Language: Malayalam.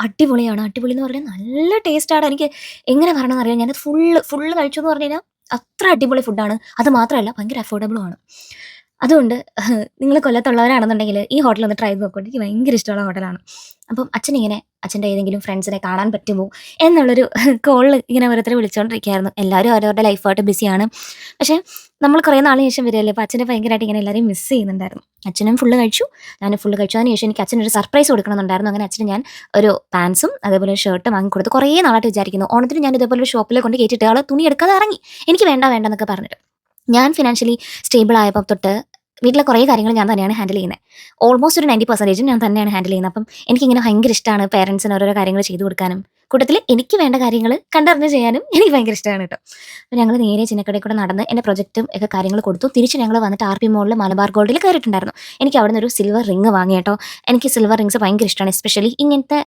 അടിപൊളിയാണ്. അടിപൊളി എന്ന് പറഞ്ഞാൽ നല്ല ടേസ്റ്റാണ്. എനിക്ക് എങ്ങനെ പറയണമെന്നറിയാം. ഞാനത് ഫുള്ള് ഫുള്ള് കഴിച്ചു എന്ന് പറഞ്ഞു കഴിഞ്ഞാൽ അത്ര അടിപൊളി ഫുഡാണ്. അത് മാത്രമല്ല ഭയങ്കര അഫോർഡബിളും ആണ്. അതുകൊണ്ട് നിങ്ങൾ കൊല്ലത്തുള്ളവരാണെന്നുണ്ടെങ്കിൽ ഈ ഹോട്ടലൊന്ന് ട്രൈ ചെയ്ത് നോക്കൂ. എനിക്ക് ഭയങ്കര ഇഷ്ടമുള്ള ഹോട്ടലാണ്. അപ്പം അച്ഛനിങ്ങനെ അച്ഛൻ്റെ ഏതെങ്കിലും ഫ്രണ്ട്സിനെ കാണാൻ പറ്റുമോ എന്നുള്ളൊരു കോളിൽ ഇങ്ങനെ ഓരോരുത്തരെ വിളിച്ചുകൊണ്ടിരിക്കുകയായിരുന്നു. എല്ലാവരും അവരവരുടെ ലൈഫായിട്ട് ബിസിയാണ്. പക്ഷേ നമ്മൾ കുറേ നാളിന് ശേഷം വരികയല്ലേ, അപ്പോൾ അച്ഛനെ ഭയങ്കരമായിട്ട് ഇങ്ങനെ എല്ലാവരെയും മിസ് ചെയ്യുന്നുണ്ടായിരുന്നു. അച്ഛനും ഫുള്ള് കഴിച്ചു, ഞാനും ഫുള്ള് കഴിച്ചു. അതിന് ശേഷം എനിക്ക് അച്ഛനൊരു സർപ്രൈസ് കൊടുക്കണമെന്നുണ്ടായിരുന്നു. അങ്ങനെ അച്ഛന് ഞാൻ ഒരു പാൻസും അതേപോലെ ഒരു ഷർട്ടും വാങ്ങിക്കൊടുത്തു. കുറേ നാളായിട്ട് വിചാരിക്കുന്നു. ഓണത്തിന് ഞാൻ ഇതേപോലെ ഒരു ഷോപ്പിൽ കൊണ്ട് കയറ്റിയിട്ട് ആൾ തുണി എടുക്കാതെ ഇറങ്ങി. എനിക്ക് വേണ്ട വേണ്ട എന്നൊക്കെ പറഞ്ഞിട്ട്. ഞാൻ ഫിനാൻഷ്യലി സ്റ്റേബിൾ ആയപ്പോൾ തൊട്ട് വീട്ടിലെ കുറേ കാര്യങ്ങൾ ഞാൻ തന്നെയാണ് ഹാൻഡിൽ ചെയ്യുന്നത്. ഓൾമോസ്റ്റ് ഒരു 90% ഞാൻ തന്നെയാണ് ഹാൻഡിൽ ചെയ്യുന്നത്. അപ്പം എനിക്കിങ്ങനെ ഭയങ്കര ഇഷ്ടമാണ് പേരൻസിന് ഓരോരോ കാര്യങ്ങൾ ചെയ്തു കൊടുക്കാനും കൂട്ടത്തിൽ എനിക്ക് വേണ്ട കാര്യങ്ങൾ കണ്ടറിഞ്ഞ് ചെയ്യാനും എനിക്ക് ഭയങ്കര ഇഷ്ടമാണ് കേട്ടോ. അപ്പോൾ ഞങ്ങൾ നേരെ ചിന്നക്കടയിൽ കൂടെ നടന്ന് എൻ്റെ പ്രൊജക്റ്റും ഒക്കെ കാര്യങ്ങൾ കൊടുത്തു. തിരിച്ച് ഞങ്ങൾ വന്നിട്ട് ആർ പി മോളിൽ മലബാർ ഗോൾഡിൽ കയറിയിട്ടുണ്ടായിരുന്നു. എനിക്ക് അവിടെ നിന്ന് ഒരു സിൽവർ റിങ് വാങ്ങി കേട്ടോ. എനിക്ക് സിൽവർ റിങ്സ് ഭയങ്കര ഇഷ്ടമാണ്. എസ്പെഷ്യലി ഇങ്ങനത്തെ